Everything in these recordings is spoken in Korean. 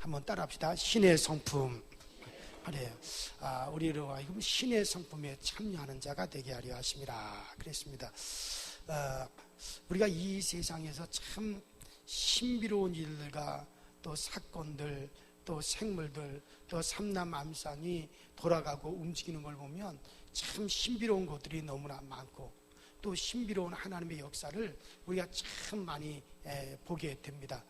한번 따라합시다. 신의 성품. 그래요. 우리로 하여금 신의 성품에 참여하는 자가 되게 하려 하심이라 그랬습니다. 우리가 이 세상에서 참 신비로운 일들과 또 사건들, 또 생물들, 또 삼남암산이 돌아가고 움직이는 걸 보면 참 신비로운 것들이 너무나 많고, 또 신비로운 하나님의 역사를 우리가 참 많이 보게 됩니다.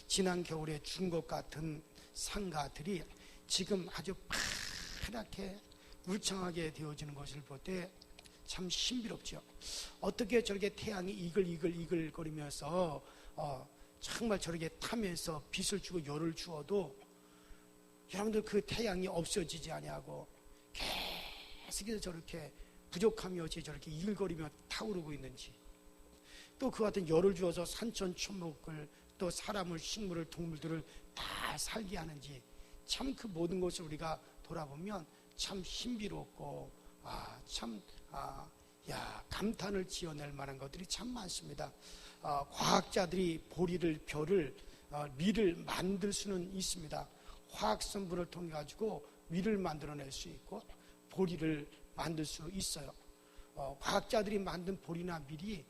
지난 겨울에 준 것 같은 상가들이 지금 아주 파랗게 울창하게 되어지는 것을 볼 때 참 신비롭죠. 어떻게 저렇게 태양이 이글이글거리면서 정말 저렇게 타면서 빛을 주고 열을 주어도 여러분들 그 태양이 없어지지 아니하고 계속해서 저렇게 부족함이 없이 저렇게 이글거리며 타오르고 있는지, 또 그 같은 열을 주어서 산천초목을, 또 사람을, 식물을, 동물들을 다 살게 하는지, 참 그 모든 것을 우리가 돌아보면 참 신비롭고 감탄을 지어낼 만한 것들이 참 많습니다. 과학자들이 보리를, 별을, 미를 만들 수는 있습니다. 화학 성분을 통해 가지고 미를 만들어낼 수 있고 보리를 만들 수 있어요. 과학자들이 만든 보리나 밀이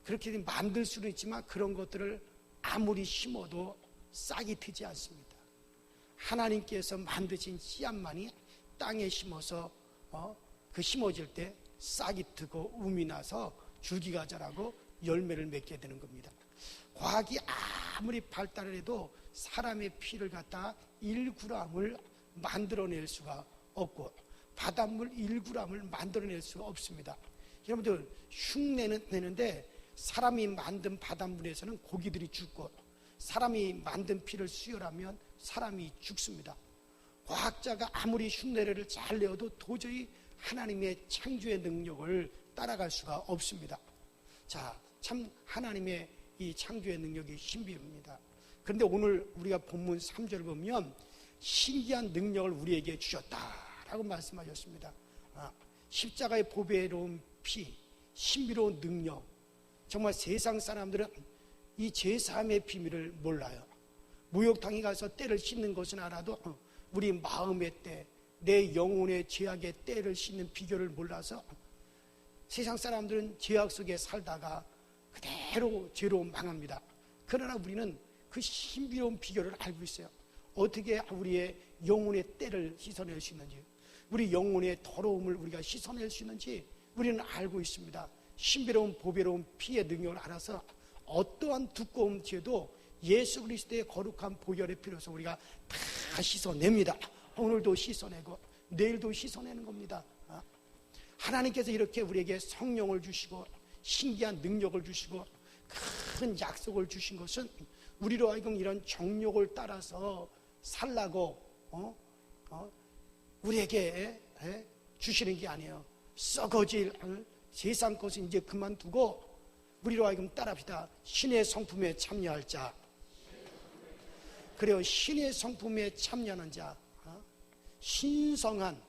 그렇게 만들 수는 있지만 그런 것들을 아무리 심어도 싹이 트지 않습니다. 하나님께서 만드신 씨앗만이 땅에 심어서 그 심어질 때 싹이 트고 움이 나서 줄기가 자라고 열매를 맺게 되는 겁니다. 과학이 아무리 발달을 해도 사람의 피를 갖다 1g을 만들어낼 수가 없고 바닷물 1g을 만들어낼 수가 없습니다. 여러분들 흉내는 내는데 사람이 만든 바닷물에서는 고기들이 죽고 사람이 만든 피를 수혈하면 사람이 죽습니다. 과학자가 아무리 흉내를 잘 내어도 도저히 하나님의 창조의 능력을 따라갈 수가 없습니다. 자, 참 하나님의 이 창조의 능력이 신비합니다. 그런데 오늘 우리가 본문 3절을 보면 신기한 능력을 우리에게 주셨다라고 말씀하셨습니다. 십자가의 보배로운 피, 신비로운 능력. 정말 세상 사람들은 이 제사함의 비밀을 몰라요. 목욕탕에 가서 때를 씻는 것은 알아도 우리 마음의 때, 내 영혼의 죄악의 때를 씻는 비결을 몰라서 세상 사람들은 죄악 속에 살다가 그대로 죄로 망합니다. 그러나 우리는 그 신비로운 비결을 알고 있어요. 어떻게 우리의 영혼의 때를 씻어낼 수 있는지, 우리 영혼의 더러움을 우리가 씻어낼 수 있는지 우리는 알고 있습니다. 신비로운 보배로운 피의 능력을 알아서 어떠한 두꺼운 죄도 예수 그리스도의 거룩한 보혈의 피로서 우리가 다 씻어냅니다. 오늘도 씻어내고 내일도 씻어내는 겁니다. 하나님께서 이렇게 우리에게 성령을 주시고 신기한 능력을 주시고 큰 약속을 주신 것은 우리로 하여금 이런 정욕을 따라서 살라고 우리에게 주시는 게 아니에요. 썩어질 세상 것은 이제 그만두고 우리로 하여금 따라합시다. 신의 성품에 참여할 자. 그래요. 신의 성품에 참여하는 자, 신성한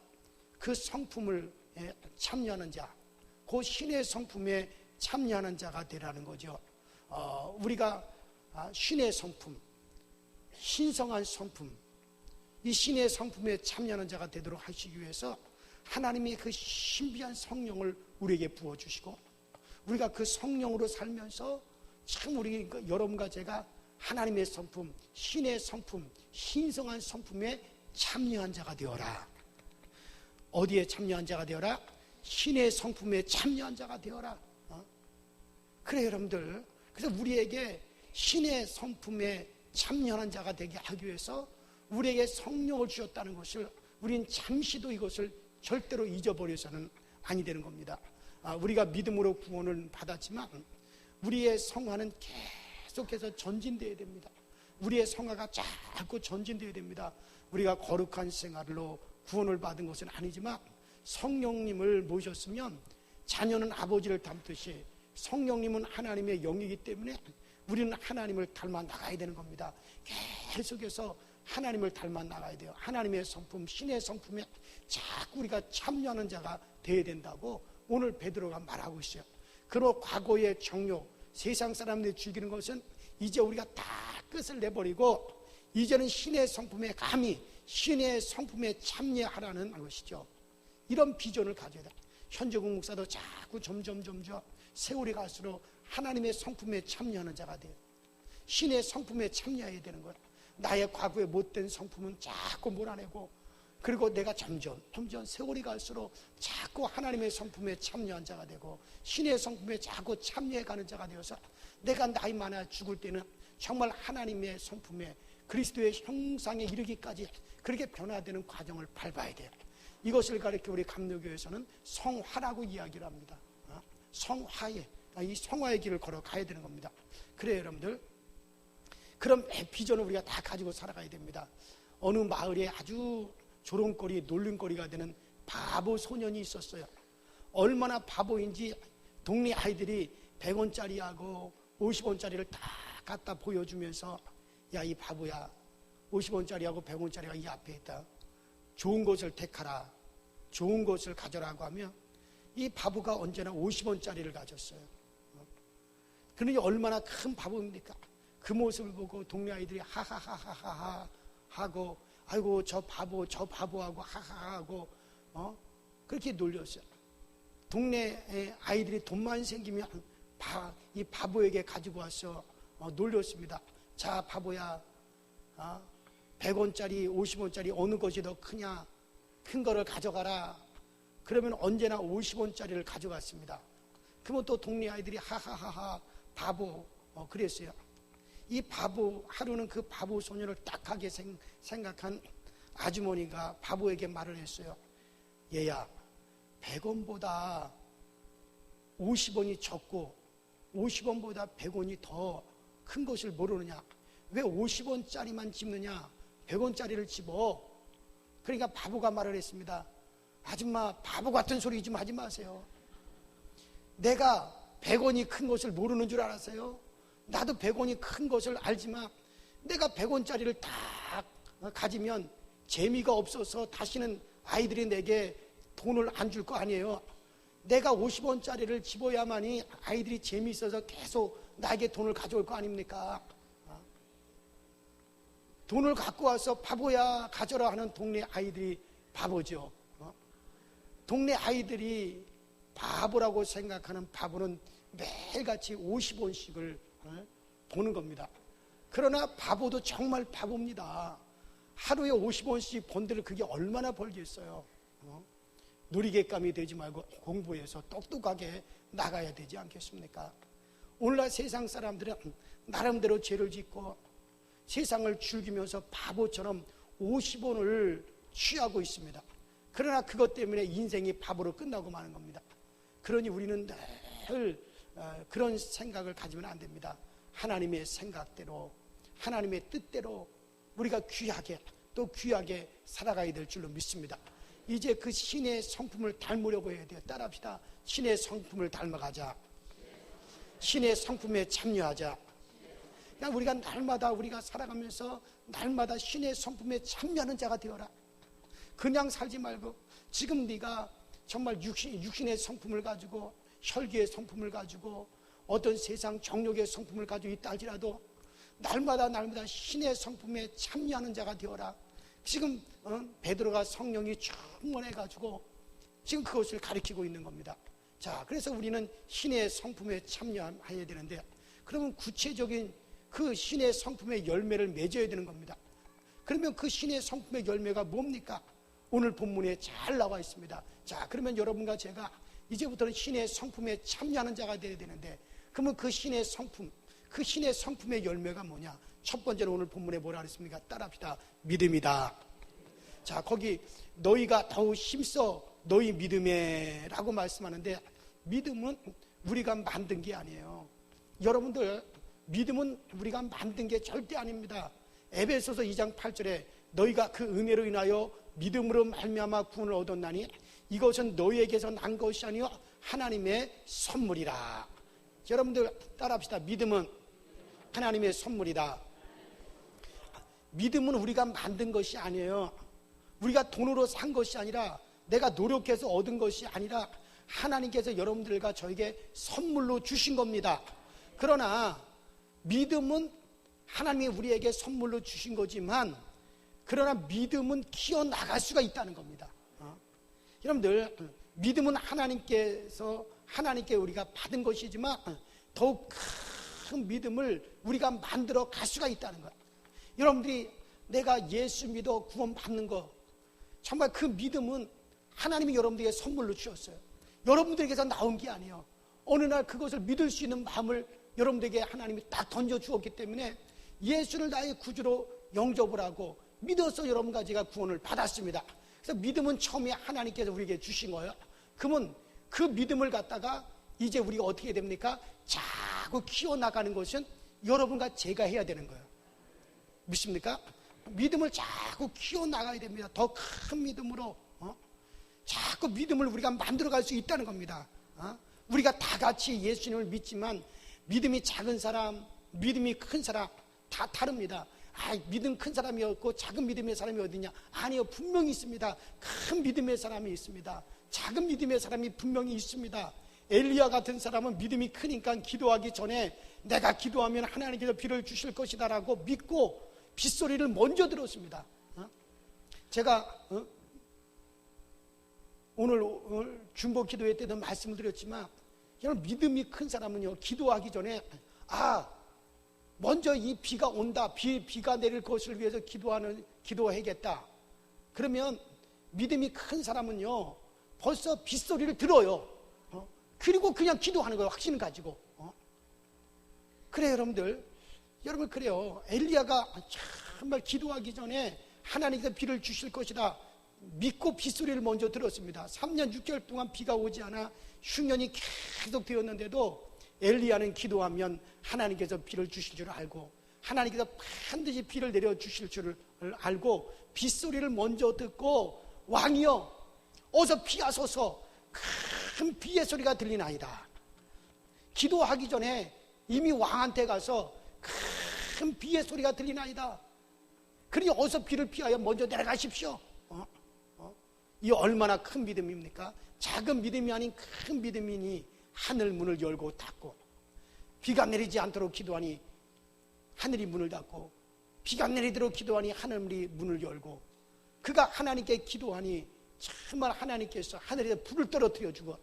그 성품을 참여하는 자, 그 신의 성품에 참여하는 자가 되라는 거죠. 우리가 신의 성품, 신성한 성품, 이 신의 성품에 참여하는 자가 되도록 하시기 위해서 하나님이 그 신비한 성령을 우리에게 부어주시고 우리가 그 성령으로 살면서 참 우리 여러분과 제가 하나님의 성품, 신의 성품, 신성한 성품에 참여한 자가 되어라. 어디에 참여한 자가 되어라? 신의 성품에 참여한 자가 되어라. 그래 여러분들, 그래서 우리에게 신의 성품에 참여한 자가 되게 하기 위해서 우리에게 성령을 주셨다는 것을 우리는 잠시도 이것을 절대로 잊어버려서는 아니 되는 겁니다. 우리가 믿음으로 구원을 받았지만 우리의 성화는 계속해서 전진되어야 됩니다. 우리의 성화가 자꾸 전진되어야 됩니다. 우리가 거룩한 생활로 구원을 받은 것은 아니지만 성령님을 모셨으면 자녀는 아버지를 닮듯이 성령님은 하나님의 영이기 때문에 우리는 하나님을 닮아 나가야 되는 겁니다. 계속해서 하나님을 닮아 나가야 돼요. 하나님의 성품, 신의 성품에 자꾸 우리가 참여하는 자가 되어야 된다고 오늘 베드로가 말하고 있어요. 그리고 과거의 정욕, 세상 사람들이 즐기는 것은 이제 우리가 다 끝을 내버리고 이제는 신의 성품에 감히 신의 성품에 참여하라는 것이죠. 이런 비전을 가져야 돼. 현재국 목사도 자꾸 점점 세월이 갈수록 하나님의 성품에 참여하는 자가 돼요. 신의 성품에 참여해야 되는 거야. 나의 과거의 못된 성품은 자꾸 몰아내고, 그리고 내가 점점 세월이 갈수록 자꾸 하나님의 성품에 참여한 자가 되고 신의 성품에 자꾸 참여해가는 자가 되어서 내가 나이 많아 죽을 때는 정말 하나님의 성품에 그리스도의 형상에 이르기까지 그렇게 변화되는 과정을 밟아야 돼요. 이것을 가리켜 우리 감로교에서는 성화라고 이야기를 합니다. 성화의, 이 성화의 길을 걸어가야 되는 겁니다. 그래요, 여러분들. 그런 비전을 우리가 다 가지고 살아가야 됩니다. 어느 마을에 아주 조롱거리, 놀림거리가 되는 바보 소년이 있었어요. 얼마나 바보인지 동네 아이들이 100원짜리하고 50원짜리를 다 갖다 보여주면서, 야, 이 바보야, 50원짜리하고 100원짜리가 이 앞에 있다. 좋은 것을 택하라, 좋은 것을 가져라고 하며 이 바보가 언제나 50원짜리를 가졌어요. 그러니 얼마나 큰 바보입니까? 그 모습을 보고 동네 아이들이 하하하하하 하고, 아이고 저 바보하고 하하하고 그렇게 놀렸어요. 동네 아이들이 돈만 생기면 이 바보에게 가지고 와서 놀렸습니다. 자, 바보야, 100원짜리 50원짜리 어느 것이 더 크냐, 큰 거를 가져가라. 그러면 언제나 50원짜리를 가져갔습니다. 그러면 또 동네 아이들이 하하하하 바보 그랬어요. 이 바보, 하루는 그 바보 소년을 딱하게 생각한 아주머니가 바보에게 말을 했어요. 얘야, 100원보다 50원이 적고 50원보다 100원이 더 큰 것을 모르느냐? 왜 50원짜리만 집느냐? 100원짜리를 집어. 그러니까 바보가 말을 했습니다. 아줌마, 바보 같은 소리 좀 하지 마세요. 내가 100원이 큰 것을 모르는 줄 알았어요? 나도 100원이 큰 것을 알지만 내가 100원짜리를 딱 가지면 재미가 없어서 다시는 아이들이 내게 돈을 안 줄 거 아니에요. 내가 50원짜리를 집어야만이 아이들이 재미있어서 계속 나에게 돈을 가져올 거 아닙니까? 돈을 갖고 와서 바보야 가져라 하는 동네 아이들이 바보죠. 동네 아이들이 바보라고 생각하는 바보는 매일같이 50원씩을 보는 겁니다. 그러나 바보도 정말 바보입니다. 하루에 50원씩 본들 그게 얼마나 벌겠어요. 놀이객감이 되지 말고 공부해서 똑똑하게 나가야 되지 않겠습니까? 오늘날 세상 사람들은 나름대로 죄를 짓고 세상을 즐기면서 바보처럼 50원을 취하고 있습니다. 그러나 그것 때문에 인생이 바보로 끝나고 마는 겁니다. 그러니 우리는 늘 그런 생각을 가지면 안 됩니다. 하나님의 생각대로, 하나님의 뜻대로 우리가 귀하게 또 귀하게 살아가야 될 줄로 믿습니다. 이제 그 신의 성품을 닮으려고 해야 돼요. 따라합시다. 신의 성품을 닮아가자. 신의 성품에 참여하자. 그냥 우리가 날마다 우리가 살아가면서 날마다 신의 성품에 참여하는 자가 되어라. 그냥 살지 말고 지금 네가 정말 육신의 성품을 가지고 혈기의 성품을 가지고 어떤 세상 정욕의 성품을 가지고 있다 할지라도 날마다 신의 성품에 참여하는 자가 되어라. 지금 베드로가 성령이 충만해가지고 지금 그것을 가리키고 있는 겁니다. 자, 그래서 우리는 신의 성품에 참여해야 되는데, 그러면 구체적인 그 신의 성품의 열매를 맺어야 되는 겁니다. 그러면 그 신의 성품의 열매가 뭡니까? 오늘 본문에 잘 나와 있습니다. 자, 그러면 여러분과 제가 이제부터는 신의 성품에 참여하는 자가 되어야 되는데, 그러면 그 신의 성품, 그 신의 성품의 열매가 뭐냐? 첫 번째로 오늘 본문에 뭐라 그랬습니까? 따라합시다. 믿음이다. 자, 거기 너희가 더욱 힘써 너희 믿음에 라고 말씀하는데, 믿음은 우리가 만든 게 아니에요. 여러분들, 믿음은 우리가 만든 게 절대 아닙니다. 에베소서 2장 8절에 너희가 그 은혜로 인하여 믿음으로 말미암아 구원을 얻었나니 이것은 너희에게서 난 것이 아니요 하나님의 선물이라. 여러분들 따라합시다. 믿음은 하나님의 선물이다. 믿음은 우리가 만든 것이 아니에요. 우리가 돈으로 산 것이 아니라, 내가 노력해서 얻은 것이 아니라 하나님께서 여러분들과 저에게 선물로 주신 겁니다. 그러나 믿음은 하나님이 우리에게 선물로 주신 거지만 그러나 믿음은 키워나갈 수가 있다는 겁니다. 여러분들, 믿음은 하나님께 우리가 받은 것이지만 더욱 큰 믿음을 우리가 만들어 갈 수가 있다는 거예요. 여러분들이 내가 예수 믿어 구원받는 거, 정말 그 믿음은 하나님이 여러분들에게 선물로 주셨어요. 여러분들에게서 나온 게 아니에요. 어느 날 그것을 믿을 수 있는 마음을 여러분들에게 하나님이 딱 던져 주었기 때문에 예수를 나의 구주로 영접을 하고 믿어서 여러분과 제가 구원을 받았습니다. 그래서 믿음은 처음에 하나님께서 우리에게 주신 거예요. 그러면 그 믿음을 갖다가 이제 우리가 어떻게 됩니까? 자꾸 키워나가는 것은 여러분과 제가 해야 되는 거예요. 믿습니까? 믿음을 자꾸 키워나가야 됩니다. 더 큰 믿음으로 자꾸 믿음을 우리가 만들어갈 수 있다는 겁니다. 우리가 다 같이 예수님을 믿지만 믿음이 작은 사람, 믿음이 큰 사람 다 다릅니다. 믿음 큰 사람이 없고 작은 믿음의 사람이 어디냐? 아니요, 분명히 있습니다. 큰 믿음의 사람이 있습니다. 작은 믿음의 사람이 분명히 있습니다. 엘리야 같은 사람은 믿음이 크니까 기도하기 전에 내가 기도하면 하나님께서 비를 주실 것이다 라고 믿고 빗소리를 먼저 들었습니다. 제가 오늘 중보 기도회 때도 말씀을 드렸지만 여러분, 믿음이 큰 사람은요, 기도하기 전에 먼저 이 비가 온다, 비가 내릴 것을 위해서 기도해야겠다. 그러면 믿음이 큰 사람은요 벌써 빗소리를 들어요. 그리고 그냥 기도하는 거예요. 확신을 가지고. 그래요, 여러분 그래요. 엘리야가 정말 기도하기 전에 하나님께서 비를 주실 것이다 믿고 빗소리를 먼저 들었습니다. 3년 6개월 동안 비가 오지 않아 흉년이 계속 되었는데도 엘리야는 기도하면 하나님께서 비를 주실 줄 알고 하나님께서 반드시 비를 내려주실 줄을 알고 빗소리를 먼저 듣고 왕이여 어서 피하소서, 큰 비의 소리가 들리나이다. 기도하기 전에 이미 왕한테 가서 큰 비의 소리가 들리나이다. 그러니 어서 비를 피하여 먼저 내려가십시오. 이 얼마나 큰 믿음입니까? 작은 믿음이 아닌 큰 믿음이니 하늘 문을 열고 닫고, 비가 내리지 않도록 기도하니 하늘이 문을 닫고, 비가 내리도록 기도하니 하늘이 문을 열고, 그가 하나님께 기도하니 정말 하나님께서 하늘에서 불을 떨어뜨려 주고,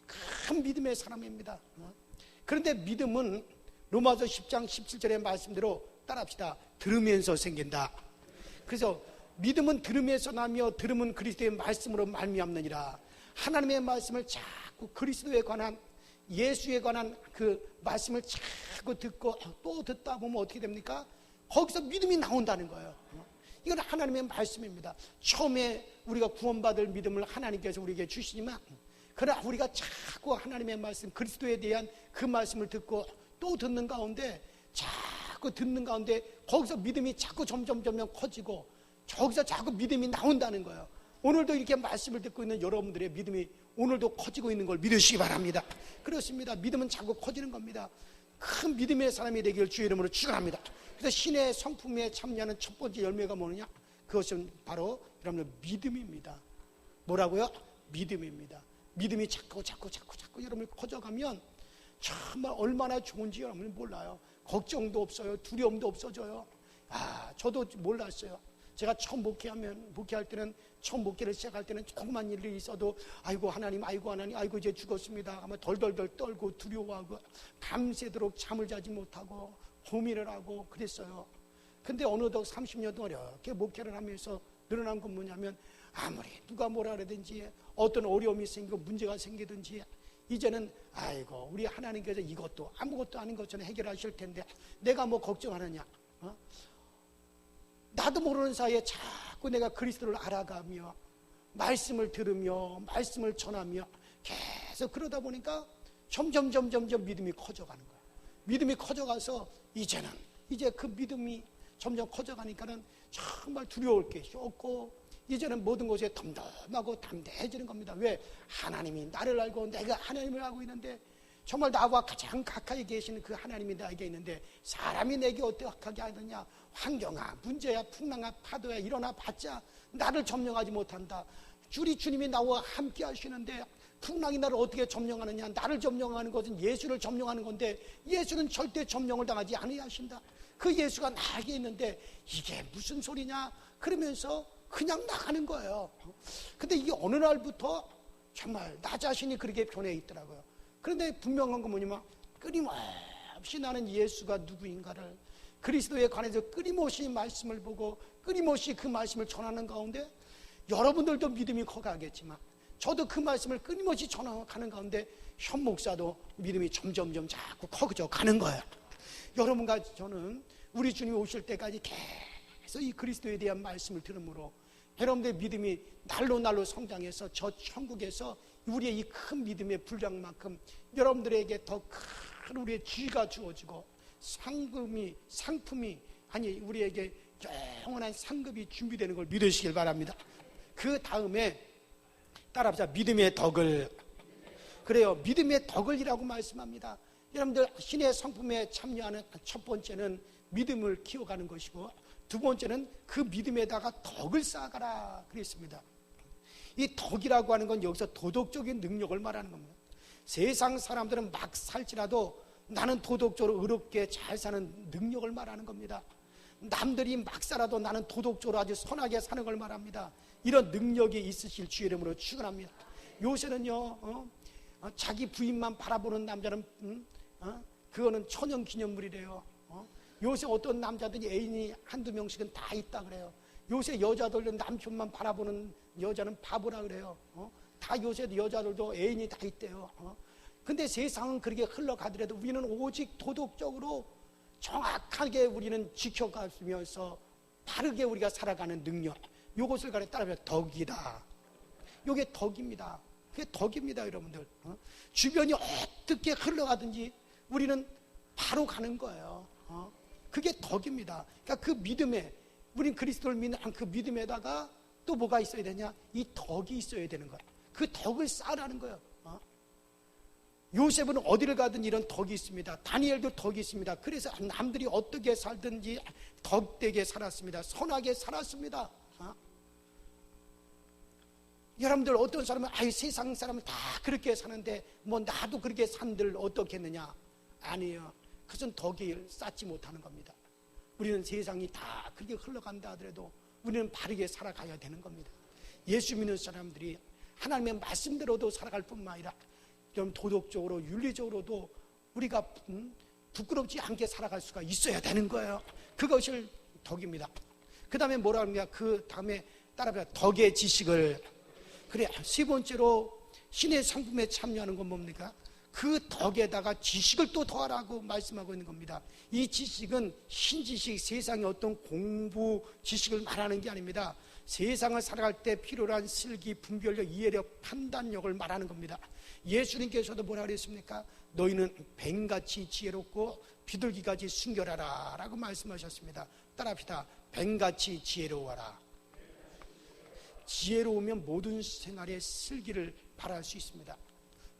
큰 믿음의 사람입니다. 그런데 믿음은 로마서 10장 17절의 말씀대로 따라합시다. 들으면서 생긴다. 그래서 믿음은 들음에서 나며 들음은 그리스도의 말씀으로 말미암느니라. 하나님의 말씀을 자꾸 그리스도에 관한, 예수에 관한 그 말씀을 자꾸 듣고 또 듣다 보면 어떻게 됩니까? 거기서 믿음이 나온다는 거예요. 이건 하나님의 말씀입니다. 처음에 우리가 구원받을 믿음을 하나님께서 우리에게 주시지만, 그러나 우리가 자꾸 하나님의 말씀, 그리스도에 대한 그 말씀을 듣고 또 듣는 가운데, 자꾸 듣는 가운데 거기서 믿음이 자꾸 점점 커지고 저기서 자꾸 믿음이 나온다는 거예요. 오늘도 이렇게 말씀을 듣고 있는 여러분들의 믿음이 오늘도 커지고 있는 걸 믿으시기 바랍니다. 그렇습니다. 믿음은 자꾸 커지는 겁니다. 큰 믿음의 사람이 되기를 주의 이름으로 축원합니다. 그래서 신의 성품에 참여하는 첫 번째 열매가 뭐느냐? 그것은 바로 여러분들 믿음입니다. 뭐라고요? 믿음입니다. 믿음이 자꾸 여러분이 커져가면 정말 얼마나 좋은지 여러분이 몰라요. 걱정도 없어요. 두려움도 없어져요. 저도 몰랐어요. 제가 처음 목회할 때는, 처음 목회를 시작할 때는 조그만 일이 있어도 아이고 하나님, 아이고 이제 죽었습니다 하면 덜덜덜 떨고 두려워하고 밤새도록 잠을 자지 못하고 고민을 하고 그랬어요. 근데 어느덧 30년 동안 이렇게 목회를 하면서 늘어난 건 뭐냐면, 아무리 누가 뭐라 그러든지 어떤 어려움이 생기고 문제가 생기든지 이제는 아이고 우리 하나님께서 이것도 아무것도 아닌 것처럼 해결하실 텐데 내가 뭐 걱정하느냐. 나도 모르는 사이에 자꾸 내가 그리스도를 알아가며 말씀을 들으며 말씀을 전하며 계속 그러다 보니까 점점 믿음이 커져가는 거예요. 믿음이 커져가서 이제 그 믿음이 점점 커져가니까는 정말 두려울 것이 없고 이제는 모든 것에 덤덤하고 담대해지는 겁니다. 왜? 하나님이 나를 알고 내가 하나님을 알고 있는데, 정말 나와 가장 가까이 계시는 그 하나님이 나에게 있는데 사람이 내게 어떻게 하느냐. 환경아, 문제야, 풍랑아, 파도야 일어나 봤자 나를 점령하지 못한다. 주님이 나와 함께 하시는데 풍랑이 나를 어떻게 점령하느냐. 나를 점령하는 것은 예수를 점령하는 건데 예수는 절대 점령을 당하지 아니하신다. 그 예수가 나에게 있는데 이게 무슨 소리냐 그러면서 그냥 나가는 거예요. 근데 이게 어느 날부터 정말 나 자신이 그렇게 변해 있더라고요. 그런데 분명한 건 뭐냐면 끊임없이 나는 예수가 누구인가를, 그리스도에 관해서 끊임없이 말씀을 보고 끊임없이 그 말씀을 전하는 가운데 여러분들도 믿음이 커가겠지만 저도 그 말씀을 끊임없이 전하는 가운데 현 목사도 믿음이 점점점 자꾸 커져 가는 거예요. 여러분과 저는 우리 주님이 오실 때까지 계속 이 그리스도에 대한 말씀을 들으므로 여러분들의 믿음이 날로 성장해서 저 천국에서 우리의 이 큰 믿음의 분량만큼 여러분들에게 더 큰 우리의 지위가 주어지고 상품이 아니 우리에게 영원한 상급이 준비되는 걸 믿으시길 바랍니다. 그 다음에 따라합시다. 믿음의 덕을. 그래요. 믿음의 덕을이라고 말씀합니다. 여러분들 신의 성품에 참여하는 첫 번째는 믿음을 키워가는 것이고 두 번째는 그 믿음에다가 덕을 쌓아가라 그랬습니다. 이 덕이라고 하는 건 여기서 도덕적인 능력을 말하는 겁니다. 세상 사람들은 막 살지라도 나는 도덕적으로 의롭게 잘 사는 능력을 말하는 겁니다. 남들이 막 살아도 나는 도덕적으로 아주 선하게 사는 걸 말합니다. 이런 능력이 있으실 주의 이름으로 축원합니다. 요새는요 자기 부인만 바라보는 남자는 그거는 천연기념물이래요. 요새 어떤 남자들이 애인이 한두 명씩은 다 있다 그래요. 요새 여자들은 남편만 바라보는 여자는 바보라 그래요. 다 요새 여자들도 애인이 다 있대요. 근데 세상은 그렇게 흘러가더라도 우리는 오직 도덕적으로 정확하게 우리는 지켜가면서 바르게 우리가 살아가는 능력, 이것을 따르면 덕이다. 이게 덕입니다. 그게 덕입니다, 여러분들. 주변이 어떻게 흘러가든지 우리는 바로 가는 거예요. 그게 덕입니다. 그러니까 그 믿음에, 우린 그리스도를 믿는 그 믿음에다가 또 뭐가 있어야 되냐? 이 덕이 있어야 되는 거예요. 그 덕을 쌓으라는 거예요. 요셉은 어디를 가든 이런 덕이 있습니다. 다니엘도 덕이 있습니다. 그래서 남들이 어떻게 살든지 덕되게 살았습니다. 선하게 살았습니다. 여러분들 어떤 사람은 세상 사람은 다 그렇게 사는데 뭐 나도 그렇게 산들 어떻겠느냐? 아니에요. 그것은 덕을 쌓지 못하는 겁니다. 우리는 세상이 다 그렇게 흘러간다 하더라도 우리는 바르게 살아가야 되는 겁니다. 예수 믿는 사람들이 하나님의 말씀대로도 살아갈 뿐만 아니라 좀 도덕적으로 윤리적으로도 우리가 부끄럽지 않게 살아갈 수가 있어야 되는 거예요. 그것이 덕입니다. 그 다음에 뭐라 합니까? 그 다음에 따라합니다. 덕의 지식을. 그래, 세 번째로 신의 상품에 참여하는 건 뭡니까? 그 덕에다가 지식을 또 더하라고 말씀하고 있는 겁니다. 이 지식은 신지식, 세상의 어떤 공부 지식을 말하는 게 아닙니다. 세상을 살아갈 때 필요한 슬기, 분별력, 이해력, 판단력을 말하는 겁니다. 예수님께서도 뭐라 그랬습니까? 너희는 뱀같이 지혜롭고 비둘기같이 순결하라 라고 말씀하셨습니다. 따라합시다. 뱀같이 지혜로워라. 지혜로우면 모든 생활의 슬기를 발할 수 있습니다.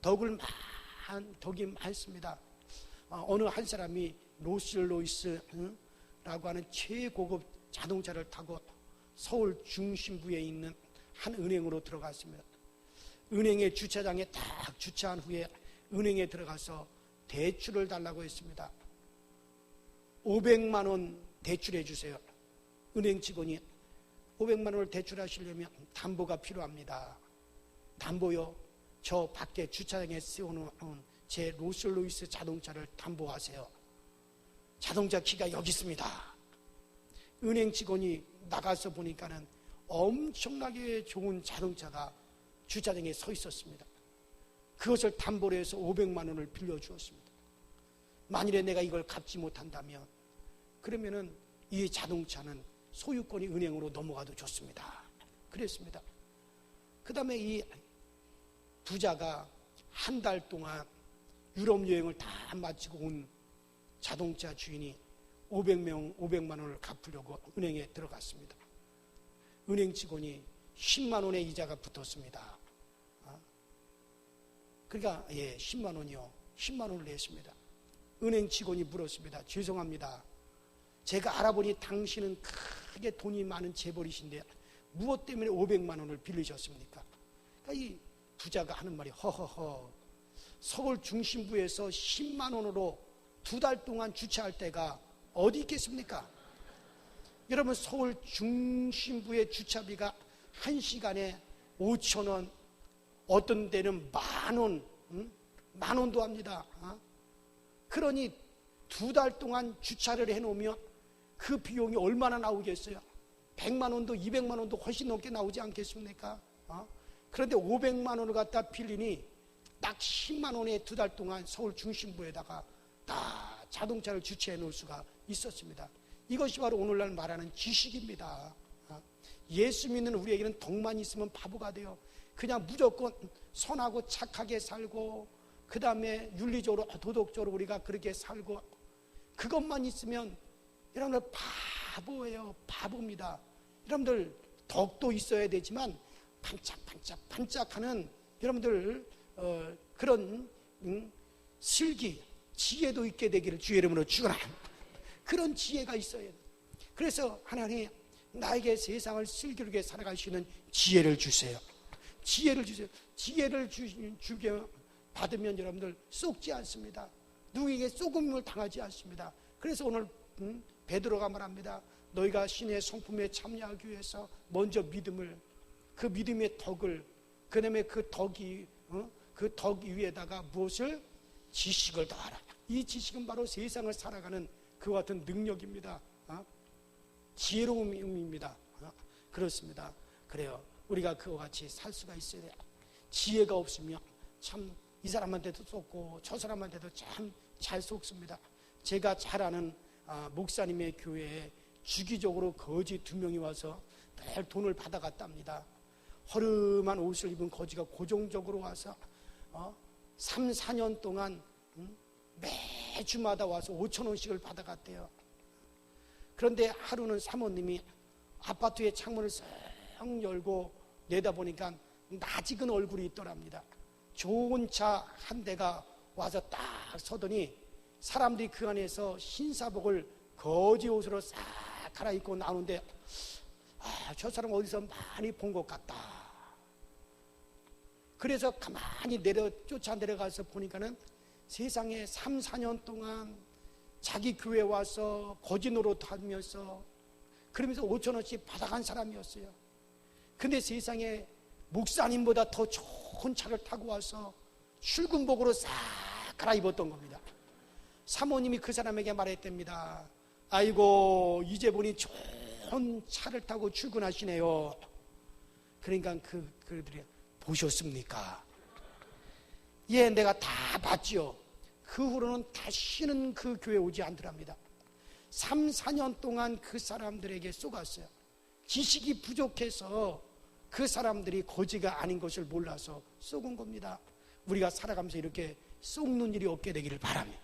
덕이 많습니다. 어느 한 사람이 롤스로이스라고 하는 최고급 자동차를 타고 서울 중심부에 있는 한 은행으로 들어갔습니다. 은행의 주차장에 딱 주차한 후에 은행에 들어가서 대출을 달라고 했습니다. 500만 원 대출해 주세요. 은행 직원이 500만 원을 대출하시려면 담보가 필요합니다. 담보요? 저 밖에 주차장에 세워놓은 제 롤스로이스 자동차를 담보하세요. 자동차 키가 여기 있습니다. 은행 직원이 나가서 보니까는 엄청나게 좋은 자동차가 주차장에 서 있었습니다. 그것을 담보로 해서 500만 원을 빌려주었습니다. 만일에 내가 이걸 갚지 못한다면 그러면은 이 자동차는 소유권이 은행으로 넘어가도 좋습니다. 그랬습니다. 그 다음에 이 부자가 한 달 동안 유럽 여행을 다 마치고 온 자동차 주인이 500만 원을 갚으려고 은행에 들어갔습니다. 은행 직원이 10만 원의 이자가 붙었습니다. 그러니까 10만 원이요. 10만 원을 냈습니다. 은행 직원이 물었습니다. 죄송합니다. 제가 알아보니 당신은 크게 돈이 많은 재벌이신데 무엇 때문에 500만 원을 빌리셨습니까? 그러니까 이 부자가 하는 말이 허허허. 서울 중심부에서 10만 원으로 2달 동안 주차할 때가 어디 있겠습니까? 여러분, 서울 중심부의 주차비가 1시간에 5,000원, 어떤 데는 10,000원, 10,000원도 합니다. 그러니 2달 동안 주차를 해놓으면 그 비용이 얼마나 나오겠어요? 100만 원도 200만 원도 훨씬 넘게 나오지 않겠습니까? 그런데 500만 원을 갖다 빌리니 딱 10만 원에 2달 동안 서울 중심부에다가 다 자동차를 주차해 놓을 수가 있었습니다. 이것이 바로 오늘날 말하는 지식입니다. 예수 믿는 우리에게는 덕만 있으면 바보가 돼요. 그냥 무조건 선하고 착하게 살고, 그 다음에 윤리적으로 도덕적으로 우리가 그렇게 살고, 그것만 있으면 여러분들 바보예요. 바보입니다. 여러분들 덕도 있어야 되지만 반짝반짝하는 여러분들 그런 슬기, 지혜도 있게 되기를 주의 이름으로 축원합니다. 그런 지혜가 있어야 돼요. 그래서 하나님, 나에게 세상을 슬기롭게 살아갈 수 있는 지혜를 주세요. 지혜를 주세요. 지혜를 주게 받으면 여러분들 속지 않습니다. 누구에게 속음을 당하지 않습니다. 그래서 오늘 베드로가 말합니다. 너희가 신의 성품에 참여하기 위해서 먼저 믿음을, 그 믿음의 덕을, 그 다음에 그 덕 위에다가 무엇을? 지식을 더하라. 이 지식은 바로 세상을 살아가는 그와 같은 능력입니다. 지혜로움입니다. 그렇습니다. 그래요. 우리가 그와 같이 살 수가 있어야 돼요. 지혜가 없으면 참 이 사람한테도 속고 저 사람한테도 참 잘 속습니다. 제가 잘 아는 목사님의 교회에 주기적으로 거지 2명이 와서 늘 돈을 받아갔답니다. 허름한 옷을 입은 거지가 고정적으로 와서 3, 4년 동안 매주마다 와서 5,000원씩을 받아갔대요. 그런데 하루는 사모님이 아파트의 창문을 쓱 열고 내다보니까 낯익은 얼굴이 있더랍니다. 좋은 차 한 대가 와서 딱 서더니 사람들이 그 안에서 신사복을 거지 옷으로 싹 갈아입고 나오는데, 저 사람 어디서 많이 본 것 같다. 그래서 가만히 쫓아 내려가서 보니까는 세상에 3, 4년 동안 자기 교회 와서 거지 노릇하면서 그러면서 5,000원씩 받아간 사람이었어요. 근데 세상에 목사님보다 더 좋은 차를 타고 와서 출근복으로 싹 갈아입었던 겁니다. 사모님이 그 사람에게 말했답니다. 아이고, 이제 보니 좋은 차를 타고 출근하시네요. 그러니까 그들이 보셨습니까? 예, 내가 다 봤지요. 그 후로는 다시는 그 교회 오지 않더랍니다. 3, 4년 동안 그 사람들에게 쏘갔어요. 지식이 부족해서 그 사람들이 거지가 아닌 것을 몰라서 쏘은 겁니다. 우리가 살아가면서 이렇게 쏘는 일이 없게 되기를 바랍니다.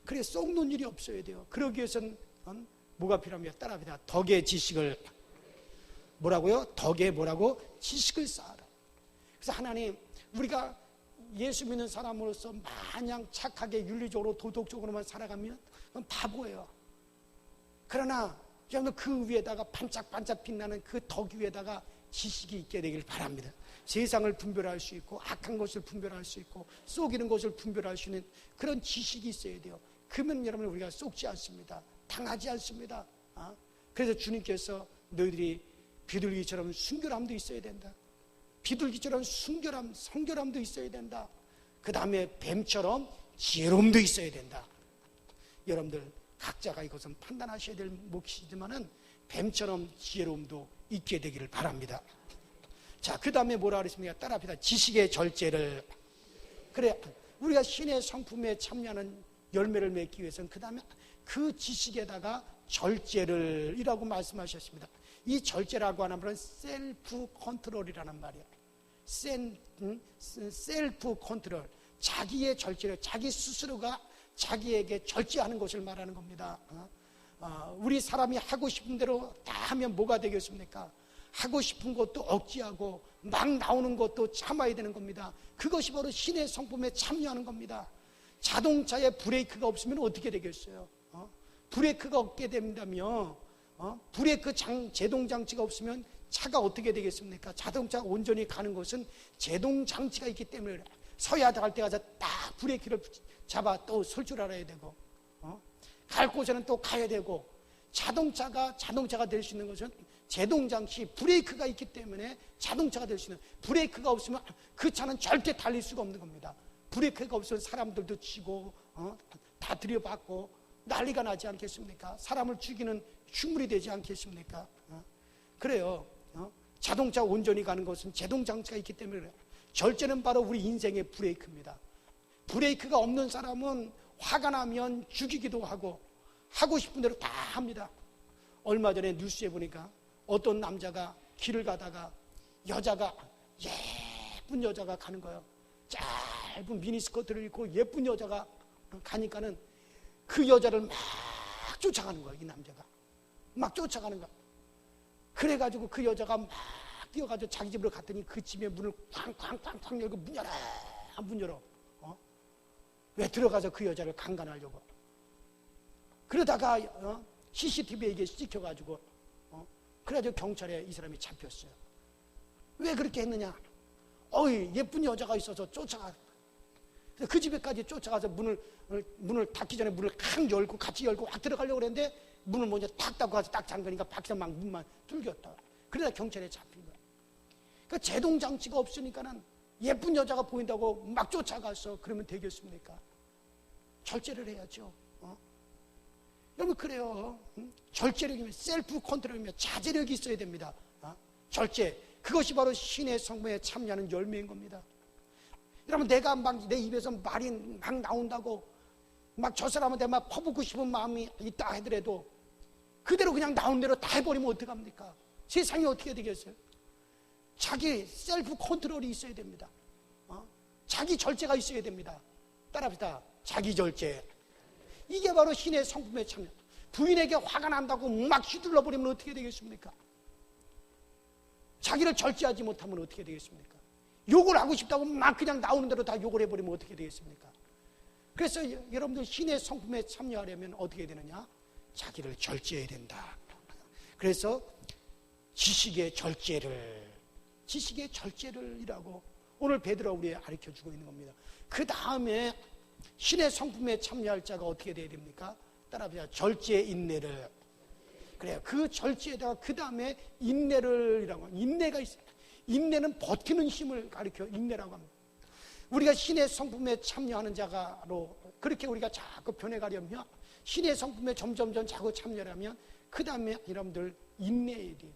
그래, 쏘는 일이 없어야 돼요. 그러기 위해서는 뭐가 필요합니까? 따라합니다. 덕의 지식을, 뭐라고요? 덕의 뭐라고? 지식을 쌓아라. 그래서 하나님, 우리가 예수 믿는 사람으로서 마냥 착하게 윤리적으로 도덕적으로만 살아가면 그건 바보예요. 그러나 그 위에다가 반짝반짝 빛나는 그 덕 위에다가 지식이 있게 되길 바랍니다. 세상을 분별할 수 있고 악한 것을 분별할 수 있고 속이는 것을 분별할 수 있는 그런 지식이 있어야 돼요. 그러면 여러분, 우리가 속지 않습니다. 당하지 않습니다. 그래서 주님께서 너희들이 비둘기처럼 순결함도 있어야 된다. 비둘기처럼 성결함도 있어야 된다. 그 다음에 뱀처럼 지혜로움도 있어야 된다. 여러분들 각자가 이것은 판단하셔야 될 몫이지만은 뱀처럼 지혜로움도 있게 되기를 바랍니다. 자, 그 다음에 뭐라 그랬습니까? 따라합니다. 지식의 절제를. 그래, 우리가 신의 성품에 참여하는 열매를 맺기 위해서는 그 다음에 그 지식에다가 절제를 이라고 말씀하셨습니다. 이 절제라고 하는 말은 셀프 컨트롤이라는 말이에요. 셀프 컨트롤, 자기의 절제를, 자기 스스로가 자기에게 절제하는 것을 말하는 겁니다. 우리 사람이 하고 싶은 대로 다 하면 뭐가 되겠습니까? 하고 싶은 것도 억지하고 막 나오는 것도 참아야 되는 겁니다. 그것이 바로 신의 성품에 참여하는 겁니다. 자동차에 브레이크가 없으면 어떻게 되겠어요? 브레이크가 없게 된다면 브레이크 제동장치가 없으면 차가 어떻게 되겠습니까? 자동차가 온전히 가는 것은 제동장치가 있기 때문에 서야 할 때 가서 딱 브레이크를 잡아 또 설 줄 알아야 되고 갈 곳에는 또 가야 되고, 자동차가 될 수 있는 것은 제동장치, 브레이크가 있기 때문에 자동차가 될 수 있는, 브레이크가 없으면 그 차는 절대 달릴 수가 없는 겁니다. 브레이크가 없으면 사람들도 치고 다 들여받고 난리가 나지 않겠습니까? 사람을 죽이는 흉물이 되지 않겠습니까? 그래요. 자동차 온전히 가는 것은 제동장치가 있기 때문에 그래요. 절제는 바로 우리 인생의 브레이크입니다. 브레이크가 없는 사람은 화가 나면 죽이기도 하고 싶은 대로 다 합니다. 얼마 전에 뉴스에 보니까 어떤 남자가 길을 가다가 예쁜 여자가 가는 거예요. 짧은 미니스커트를 입고 예쁜 여자가 가니까는 그 여자를 막 쫓아가는 거예요. 이 남자가 막 쫓아가는 거야. 그래가지고 그 여자가 막 뛰어가지고 자기 집으로 갔더니 그 집에 문을 쾅쾅쾅쾅 열고 문 열어. 왜 들어가서 그 여자를 강간하려고. 그러다가 CCTV에 이게 찍혀가지고 그래가지고 경찰에 이 사람이 잡혔어요. 왜 그렇게 했느냐? 예쁜 여자가 있어서 쫓아가. 그 집에까지 쫓아가서 문을 닫기 전에 문을 칵 열고 같이 열고 확 들어가려고 그랬는데 문을 먼저 탁 닫고 가서 딱 잠그니까 밖에서 막 문만 뚫겼다. 그러다 경찰에 잡힌 거야. 그러니까 제동장치가 없으니까는 예쁜 여자가 보인다고 막 쫓아가서 그러면 되겠습니까? 절제를 해야죠. 여러분 그래요. 절제력이면 셀프 컨트롤이면 자제력이 있어야 됩니다. 절제. 그것이 바로 신의 성모에 참여하는 열매인 겁니다. 여러분 내가 막 내 입에서 말이 막 나온다고 막 저 사람한테 막 퍼붓고 싶은 마음이 있다 하더라도 그대로 그냥 나온 대로 다 해버리면 어떡합니까? 세상이 어떻게 되겠어요? 자기 셀프 컨트롤이 있어야 됩니다. 자기 절제가 있어야 됩니다. 따라합시다. 자기 절제. 이게 바로 신의 성품에 참여. 부인에게 화가 난다고 막 휘둘러 버리면 어떻게 되겠습니까? 자기를 절제하지 못하면 어떻게 되겠습니까? 욕을 하고 싶다고 막 그냥 나오는 대로 다 욕을 해버리면 어떻게 되겠습니까? 그래서 여러분들 신의 성품에 참여하려면 어떻게 되느냐? 자기를 절제해야 된다. 그래서 지식의 절제를이라고 오늘 베드로가 우리에 가르쳐주고 있는 겁니다. 그 다음에 신의 성품에 참여할 자가 어떻게 돼야 됩니까? 따라합시다. 절제 인내를. 그래요. 그 절제에다가 그 다음에 인내를이라고. 인내가 있어요. 인내는 버티는 힘을 가리켜 인내라고 합니다. 우리가 신의 성품에 참여하는 자가로 그렇게 우리가 자꾸 변해가려면 신의 성품에 점점 자꾸 참여하면 그 다음에 여러분들 인내에 대해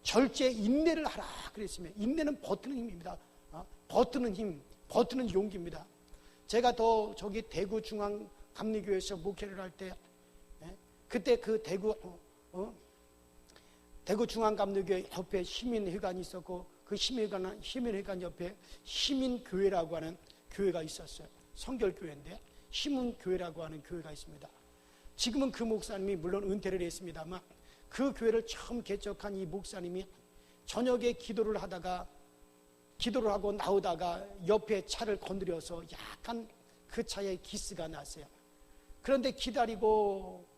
절제 인내를 하라 그랬으면 인내는 버티는 힘입니다. 버티는 힘, 버티는 용기입니다. 제가 저기 대구 중앙 감리교회에서 목회를 할 때 그때 그 대구 중앙 감리교회 옆에 시민회관이 있었고 그 시민회관 옆에 시민교회라고 하는 교회가 있었어요. 성결교회인데 시민교회라고 하는 교회가 있습니다. 지금은 그 목사님이 물론 은퇴를 했습니다만 그 교회를 처음 개척한 이 목사님이 저녁에 기도를 하고 나오다가 옆에 차를 건드려서 약간 그 차에 기스가 났어요. 그런데 기다리고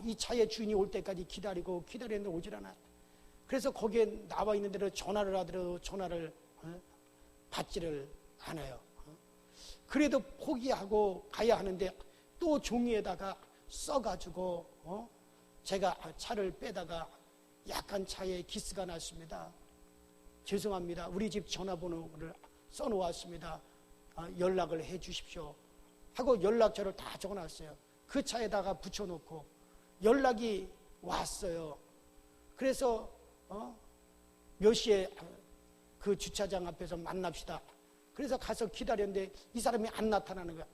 이 차의 주인이 올 때까지 기다렸는데 오질 않아요. 그래서 거기에 나와 있는 대로 전화를 하더라도 전화를 받지를 않아요. 그래도 포기하고 가야 하는데 또 종이에다가 써가지고 제가 차를 빼다가 약간 차에 기스가 났습니다. 죄송합니다. 우리 집 전화번호를 써놓았습니다. 연락을 해 주십시오. 하고 연락처를 다 적어놨어요. 그 차에다가 붙여놓고 연락이 왔어요. 그래서 몇 시에 그 주차장 앞에서 만납시다. 그래서 가서 기다렸는데 이 사람이 안 나타나는 거야.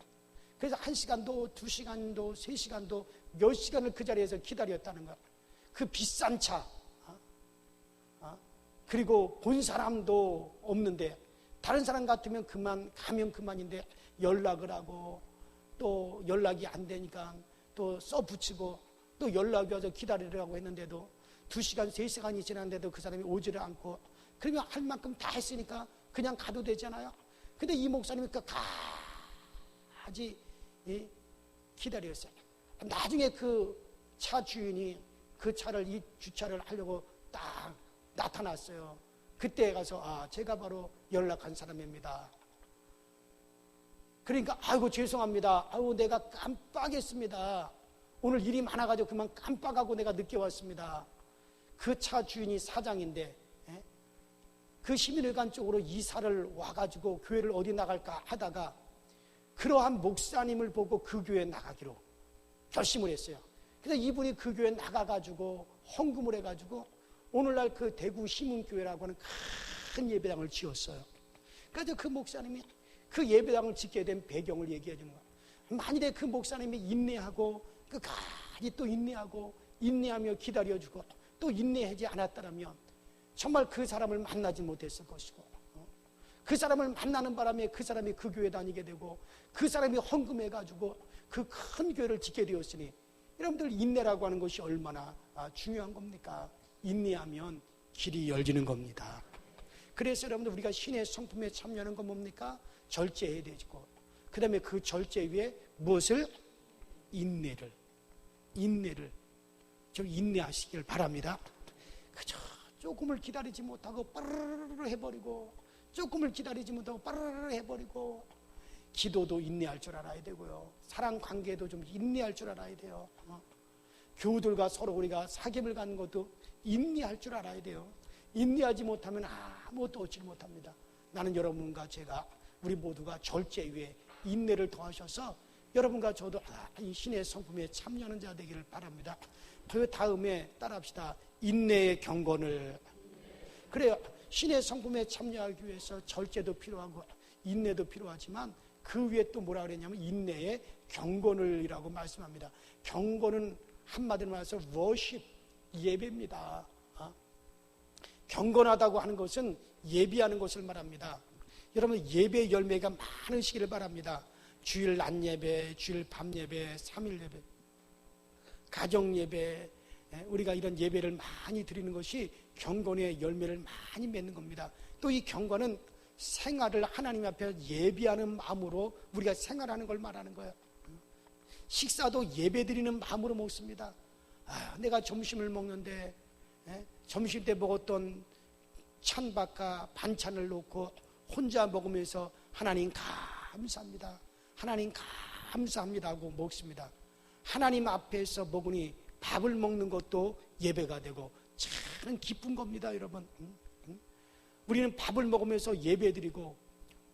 그래서 1시간도 2시간도 3시간도 몇 시간을 그 자리에서 기다렸다는 거야. 그 비싼 차 그리고 본 사람도 없는데 다른 사람 같으면 가면 그만인데 연락을 하고 또 연락이 안 되니까 또 써붙이고 또 연락이 와서 기다리라고 했는데도 2시간 3시간이 지났는데도 그 사람이 오지를 않고 그러면 할 만큼 다 했으니까 그냥 가도 되잖아요. 근데 이 목사님이 끝까지 기다렸어요. 나중에 그 차 주인이 그 차를 이 주차를 하려고 딱 나타났어요. 그때 가서 제가 바로 연락한 사람입니다. 그러니까 아이고 죄송합니다. 아이고 내가 깜빡했습니다. 오늘 일이 많아가지고 그만 깜빡하고 내가 늦게 왔습니다. 그 차 주인이 사장인데 그 시민회관 쪽으로 이사를 와가지고 교회를 어디 나갈까 하다가 그러한 목사님을 보고 그 교회에 나가기로 결심을 했어요. 그래서 이분이 그 교회에 나가가지고 헌금을 해가지고 오늘날 그 대구 시문교회라고 하는 큰 예배당을 지었어요. 그래서 그 목사님이 그 예배당을 짓게 된 배경을 얘기해 주는 거예요. 만일에 그 목사님이 인내하고 끝까지 또 인내하며 기다려주고 또 인내하지 않았다면 정말 그 사람을 만나지 못했을 것이고, 그 사람을 만나는 바람에 그 사람이 그 교회 다니게 되고 그 사람이 헌금해가지고 그 큰 교회를 짓게 되었으니, 여러분들 인내라고 하는 것이 얼마나 중요한 겁니까? 인내하면 길이 열리는 겁니다. 그래서 여러분들 우리가 신의 성품에 참여하는 건 뭡니까? 절제해야 되고, 그 다음에 그 절제 위에 무엇을? 인내를 좀 인내하시길 바랍니다. 그저 조금을 기다리지 못하고 빠르르 해버리고, 조금을 기다리지 못하고 빠르르 해버리고, 기도도 인내할 줄 알아야 되고요. 사랑 관계도 좀 인내할 줄 알아야 돼요. 교우들과 서로 우리가 사귐을 갖는 것도 인내할 줄 알아야 돼요. 인내하지 못하면 아무것도 얻지 못합니다. 나는 여러분과 제가, 우리 모두가 절제 위에 인내를 더하셔서 여러분과 저도 이 신의 성품에 참여하는 자 되기를 바랍니다. 그 다음에 따라합시다. 인내의 경건을. 그래요. 신의 성품에 참여하기 위해서 절제도 필요하고 인내도 필요하지만 그 위에 또 뭐라 그랬냐면 인내의 경건을이라고 말씀합니다. 경건은 한마디로 말해서 워십, 예배입니다. 경건하다고 하는 것은 예비하는 것을 말합니다. 여러분 예배의 열매가 많으시기를 바랍니다. 주일 낮 예배, 주일 밤 예배, 3일 예배, 가정 예배, 우리가 이런 예배를 많이 드리는 것이 경건의 열매를 많이 맺는 겁니다. 또 이 경건은 생활을 하나님 앞에 예비하는 마음으로 우리가 생활하는 걸 말하는 거예요. 식사도 예배 드리는 마음으로 먹습니다. 내가 점심을 먹는데 점심 때 먹었던 찬밥과 반찬을 놓고 혼자 먹으면서 하나님 감사합니다, 하나님 감사합니다 하고 먹습니다. 하나님 앞에서 먹으니 밥을 먹는 것도 예배가 되고 참 기쁜 겁니다. 여러분, 우리는 밥을 먹으면서 예배 드리고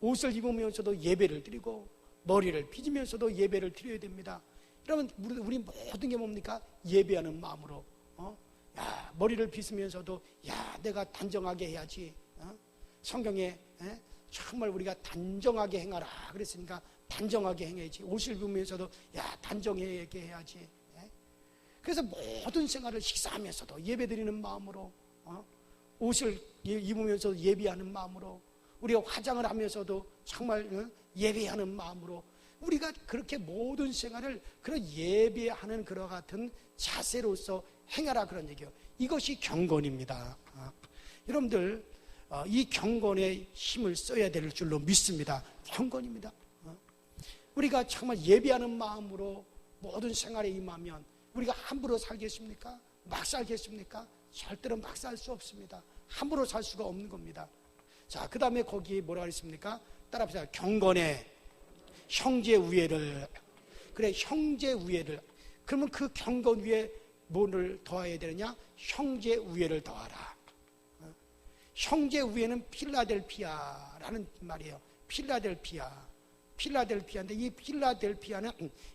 옷을 입으면서도 예배를 드리고 머리를 빗으면서도 예배를 드려야 됩니다. 여러분 우리 모든 게 뭡니까? 예배하는 마음으로 머리를 빗으면서도 내가 단정하게 해야지. 성경에 정말 우리가 단정하게 행하라 그랬으니까 단정하게 행해야지. 옷을 입으면서도 단정하게 해야지. 그래서 모든 생활을 식사하면서도 예배드리는 마음으로, 옷을 입으면서도 예배하는 마음으로, 우리가 화장을 하면서도 정말 예배하는 마음으로, 우리가 그렇게 모든 생활을 그런 예배하는 그와 같은 자세로서 행하라 그런 얘기예요. 이것이 경건입니다. 여러분들 이 경건의 힘을 써야 될 줄로 믿습니다. 경건입니다. 우리가 정말 예배하는 마음으로 모든 생활에 임하면 우리가 함부로 살겠습니까? 막 살겠습니까? 절대로 막 살 수 없습니다. 함부로 살 수가 없는 겁니다. 자, 그 다음에 거기에 뭐라 그랬습니까? 따라합시다. 경건의 형제 우애를. 그래, 형제 우애를. 그러면 그 경건 위에 뭐를 더해야 되느냐? 형제 우애를 더하라. 형제 우애는 필라델피아라는 말이에요. 필라델피아인데 이 필라델피아는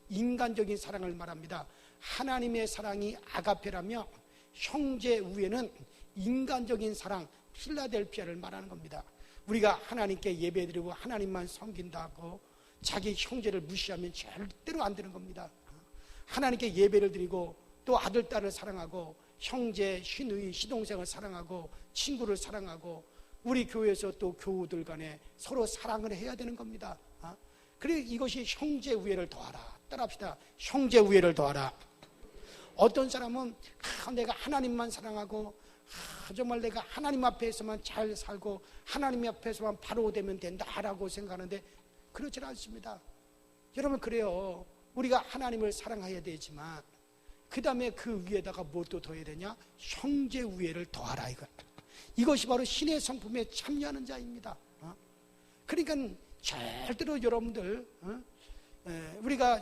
인간적인 사랑을 말합니다. 하나님의 사랑이 아가페라며 형제 우애는 인간적인 사랑, 필라델피아를 말하는 겁니다. 우리가 하나님께 예배드리고 하나님만 섬긴다고 자기 형제를 무시하면 절대로 안 되는 겁니다. 하나님께 예배를 드리고 또 아들, 딸을 사랑하고 형제, 시누이, 시동생을 사랑하고 친구를 사랑하고 우리 교회에서 또 교우들 간에 서로 사랑을 해야 되는 겁니다. 그래, 이것이 형제 우애를 더하라. 따라합시다. 형제 우애를 더하라. 어떤 사람은 내가 하나님만 사랑하고 정말 내가 하나님 앞에서만 잘 살고 하나님 앞에서만 바로 되면 된다라고 생각하는데 그렇지 않습니다. 여러분, 그래요. 우리가 하나님을 사랑해야 되지만 그 다음에 그 위에다가 무엇도 더해야 되냐? 형제 우애를 더하라. 이것이 바로 신의 성품에 참여하는 자입니다. 그러니까 절대로 여러분들 우리가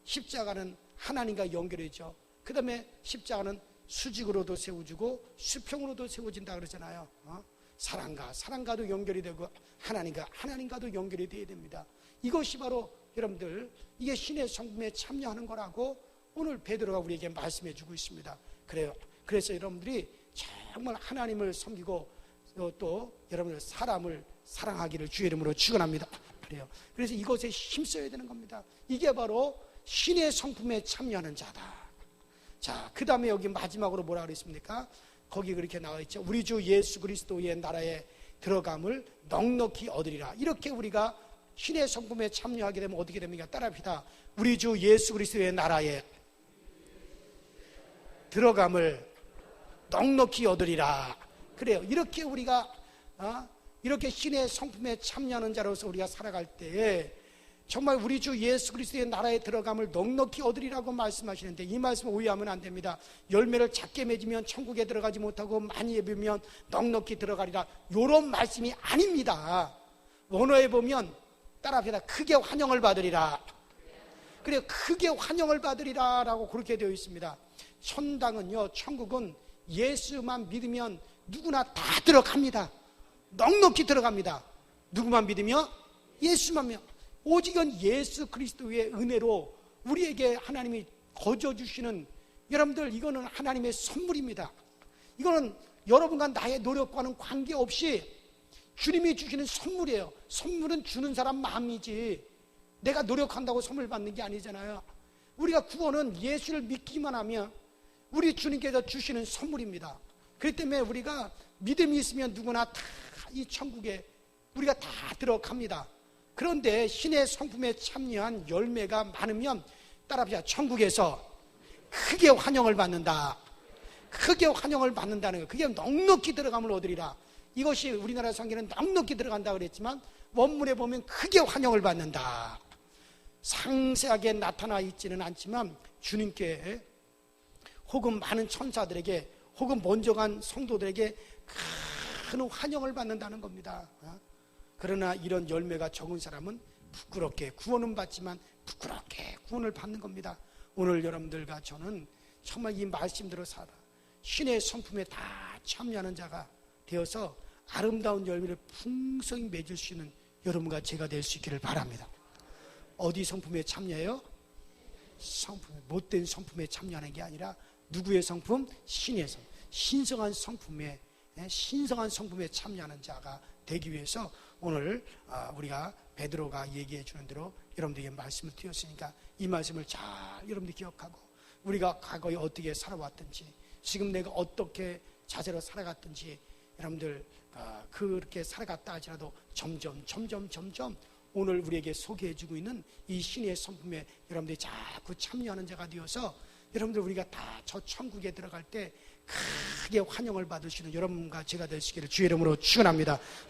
십자가는 하나님과 연결이죠. 그 다음에 십자가는 수직으로도 세워지고 수평으로도 세워진다 그러잖아요. 사랑과도 연결이 되고 하나님과도 연결이 되어야 됩니다. 이것이 바로 여러분들 이게 신의 성품에 참여하는 거라고 오늘 베드로가 우리에게 말씀해 주고 있습니다. 그래요. 그래서 여러분들이 정말 하나님을 섬기고 또 여러분들 사람을 사랑하기를 주의 이름으로 축원합니다. 그래요. 그래서 이것에 힘써야 되는 겁니다. 이게 바로 신의 성품에 참여하는 자다. 자, 그 다음에 여기 마지막으로 뭐라 그랬습니까? 거기 그렇게 나와 있죠. 우리 주 예수 그리스도의 나라에 들어감을 넉넉히 얻으리라. 이렇게 우리가 신의 성품에 참여하게 되면 어떻게 됩니까? 따라합시다. 우리 주 예수 그리스도의 나라에 들어감을 넉넉히 얻으리라. 그래요. 이렇게 우리가 이렇게 신의 성품에 참여하는 자로서 우리가 살아갈 때에 정말 우리 주 예수 그리스도의 나라에 들어감을 넉넉히 얻으리라고 말씀하시는데 이 말씀을 오해하면 안 됩니다. 열매를 작게 맺으면 천국에 들어가지 못하고 많이 입으면 넉넉히 들어가리라. 이런 말씀이 아닙니다. 원어에 보면 따라합시다. 크게 환영을 받으리라. 그래, 크게 환영을 받으리라 라고 그렇게 되어 있습니다. 천당은요, 천국은 예수만 믿으면 누구나 다 들어갑니다. 넉넉히 들어갑니다. 누구만 믿으며? 예수만 믿으며. 오직은 예수 그리스도의 은혜로 우리에게 하나님이 거저 주시는, 여러분들 이거는 하나님의 선물입니다. 이거는 여러분과 나의 노력과는 관계없이 주님이 주시는 선물이에요. 선물은 주는 사람 마음이지 내가 노력한다고 선물 받는 게 아니잖아요. 우리가 구원은 예수를 믿기만 하면 우리 주님께서 주시는 선물입니다. 그렇기 때문에 우리가 믿음이 있으면 누구나 다 이 천국에 우리가 다 들어갑니다. 그런데 신의 성품에 참여한 열매가 많으면 따라합시다. 천국에서 크게 환영을 받는다. 크게 환영을 받는다는 거. 그게 넉넉히 들어감을 얻으리라. 이것이 우리나라 성경에는 넉넉히 들어간다 그랬지만 원문에 보면 크게 환영을 받는다. 상세하게 나타나 있지는 않지만 주님께 혹은 많은 천사들에게 혹은 먼저 간 성도들에게 큰 환영을 받는다는 겁니다. 그러나 이런 열매가 적은 사람은 부끄럽게 구원은 받지만 부끄럽게 구원을 받는 겁니다. 오늘 여러분들과 저는 정말 이 말씀대로 살아 신의 성품에 다 참여하는 자가 되어서 아름다운 열매를 풍성히 맺을 수 있는 여러분과 제가 될 수 있기를 바랍니다. 어디 성품에 참여해요? 성품에, 못된 성품에 참여하는 게 아니라 누구의 성품? 신의 성품. 신성한 성품에 참여하는 자가 되기 위해서 오늘 우리가 베드로가 얘기해 주는 대로 여러분들에게 말씀을 드렸으니까 이 말씀을 잘 여러분들이 기억하고 우리가 과거에 어떻게 살아왔든지 지금 내가 어떻게 자세로 살아갔든지 여러분들 그렇게 살아갔다 할지라도 점점 오늘 우리에게 소개해주고 있는 이 신의 성품에 여러분들이 자꾸 참여하는 자가 되어서 여러분들 우리가 다 저 천국에 들어갈 때 크게 환영을 받으시는 여러분과 제가 되시기를 주의 이름으로 축원합니다.